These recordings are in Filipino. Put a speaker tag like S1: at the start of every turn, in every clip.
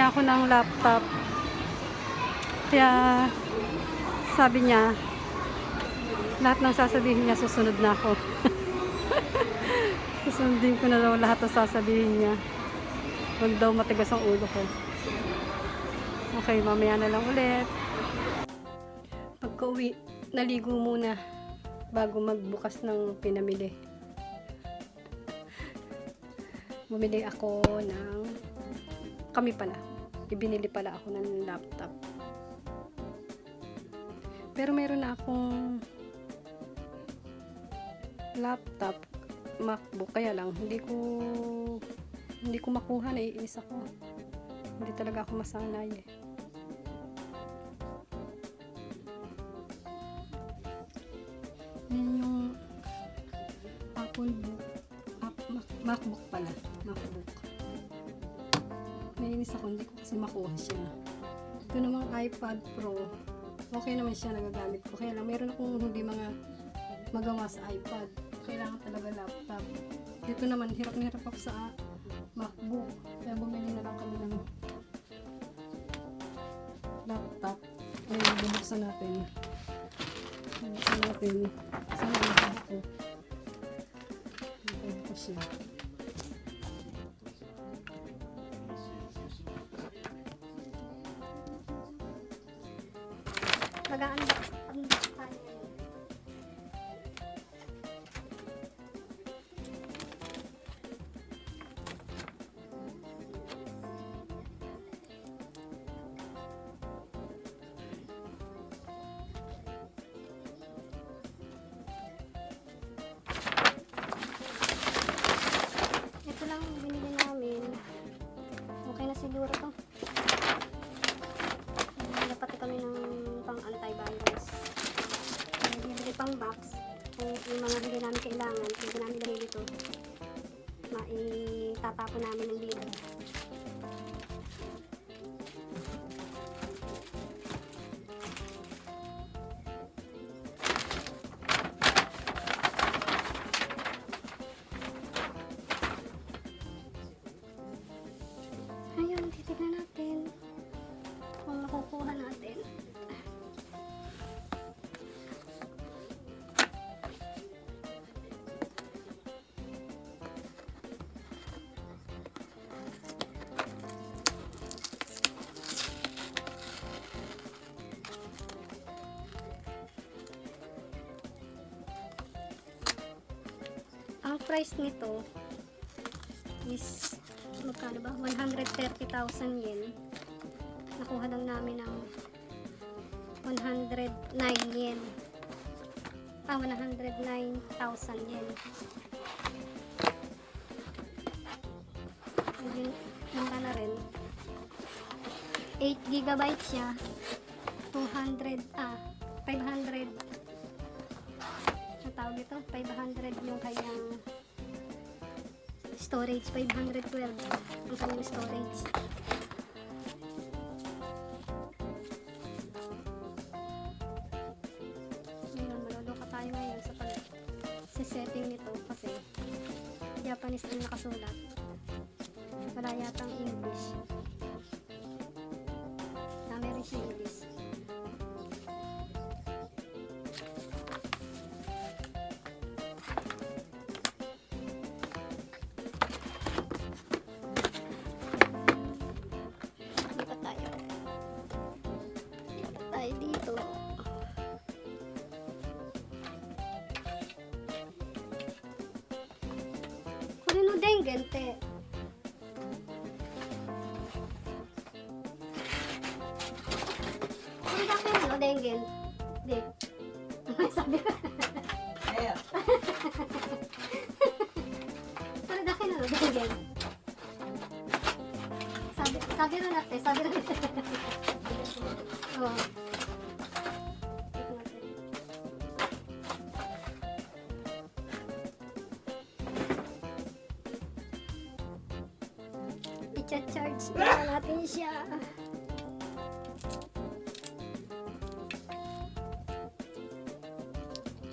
S1: na ako ng laptop. Kaya sabi niya, lahat ng sasabihin niya, susunod na ako. Susundin ko na daw lahat ng sasabihin niya. Huwag daw matigas ang ulo ko. Okay, mamaya na lang ulit. Pagka-uwi, naligo muna bago magbukas ng pinamili. Bumili ako ng ibinili pala ako ng laptop. Pero meron na akong laptop, MacBook, kaya lang hindi ko makuha, naiinis ako. Hindi talaga ako masanay. Yan yung Apple book, MacBook pala, MacBook. Naiinis ako, hindi ko kasi makuha siya. Ito namang iPad Pro, okay naman siya, nagagamit ko. Kaya lang meron akong hindi mga magawa sa iPad. Kailangan talaga laptop. Dito naman, hirap na hirap ako sa MacBook. Kaya bumili na lang kami ng laptop. Ngayon, bubuksan natin. Bubuksan natin. Saan ang lahat ko? Bubuksan ko siya.
S2: Mag-unbox tayo. Ito lang binili namin. Okay na siguro to. Dapat kami ng pang antivirus. Bibili pang box. Kung yung mga hindi namin kailangan, pwede namin ilagay dito. Maitatapon namin ng dito. Ayun, titignan natin kung makukuha natin. Ang price nito is magkano ba? 130,000 yen. Nakuha lang namin ng 109 yen. 109,000 yen. Ayun, mura na rin. 8 GB siya. 500 ang tawag ito, 500 yung kanyang storage, 512 ang kanyang storage. Ngayon, maluluka tayo ngayon sa pag-setting nito kasi Japanese ang nakasulat. Wala yatang English. Meron siya English. Dito. Kurino dengen te. Kurino dengen no dengen. De. Sabi ko. Ayo. Kurino dengen no dengen. Sabi ro natte, sabi ro. Oh. I-charge na natin siya.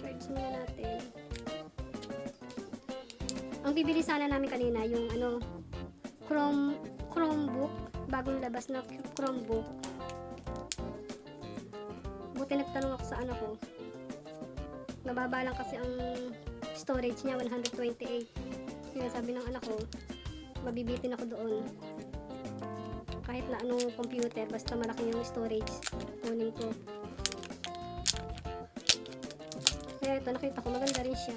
S2: Charge muna natin. Ang bibili sana namin kanina yung Chromebook bagong labas na Chromebook. Buti nagtanong ako sa anak ko. Nababa lang kasi ang storage niya, 128. Kaya sabi ng anak ko, mabibitin ako doon. Kahit na anong computer, basta malaki yung storage, kunin ko. Kaya ito, nakita ko, maganda rin siya.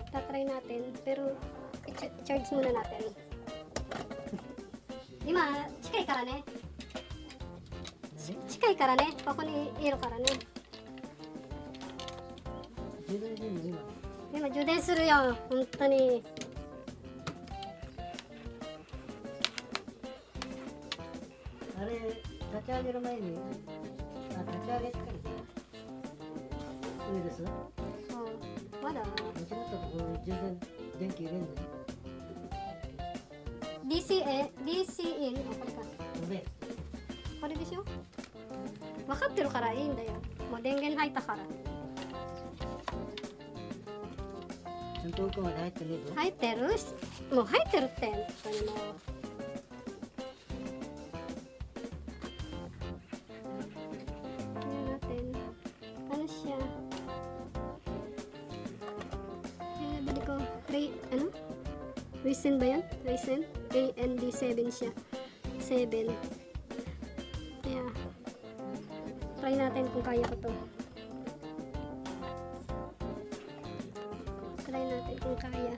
S2: Tatry natin, pero i-charge muna natin. Ima, chikai kara ne. Chikai kara ne. Koko ni iro kara ne.
S3: 充電してんの今。
S2: 今充電するよ、本当に。
S3: あれ、立ち上げる前に、立ち上げてから上です。
S2: そうまだ
S3: 間違ったところに充電、電気入れんのよ。
S2: DC in あ、これか。
S3: ので、
S2: これでしょ。分かってるからいいんだよ。もう電源入ったから。
S3: ちゃんと奥まで入ってねえぞ。
S2: 入ってるし、もう入ってるって本当にもう。Tingnan natin. Ano siya? Nabili ko. Ano? Ryzen ba yan? Ryzen? AMD7 siya. 7. Kaya, try natin kung kaya ko to. Try natin kung kaya.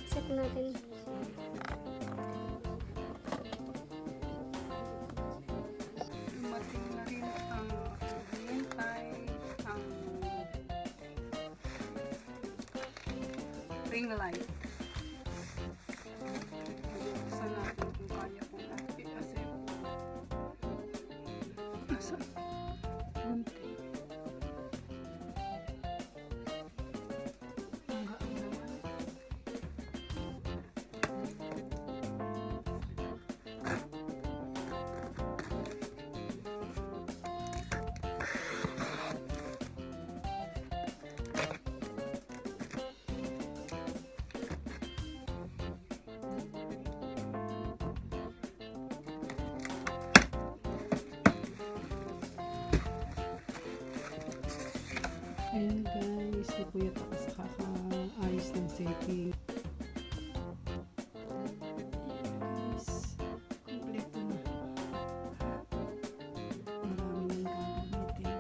S2: Set natin.
S1: Dumating na rin ang hintay, ang ring light. Buksan natin kung kaya kong kasi nasa bunti. Ang gaan naman. Ayan guys, napuyat ako sa kakaayos ng setting. Ayan guys, kompleto na. Marami nang gagamitin.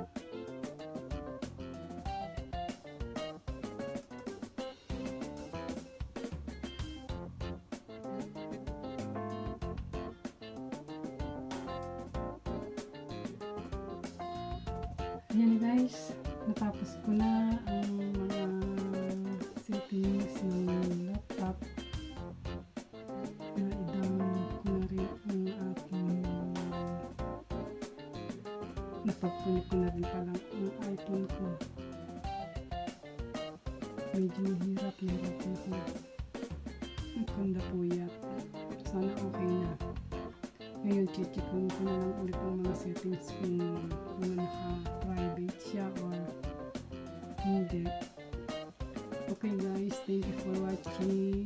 S1: Ayan guys, natapos ko na ang mga settings ng laptop. Na-download ko na rin ang aking napagpunin ko na rin palang ang iPhone ko. Medyo mahirap na ako. Ang ganda po yan. Sana okay na. Ngayon, chichikun ko na lang ulit ang mga settings kung naka-private siya or hindi. Okay guys, thank you for watching.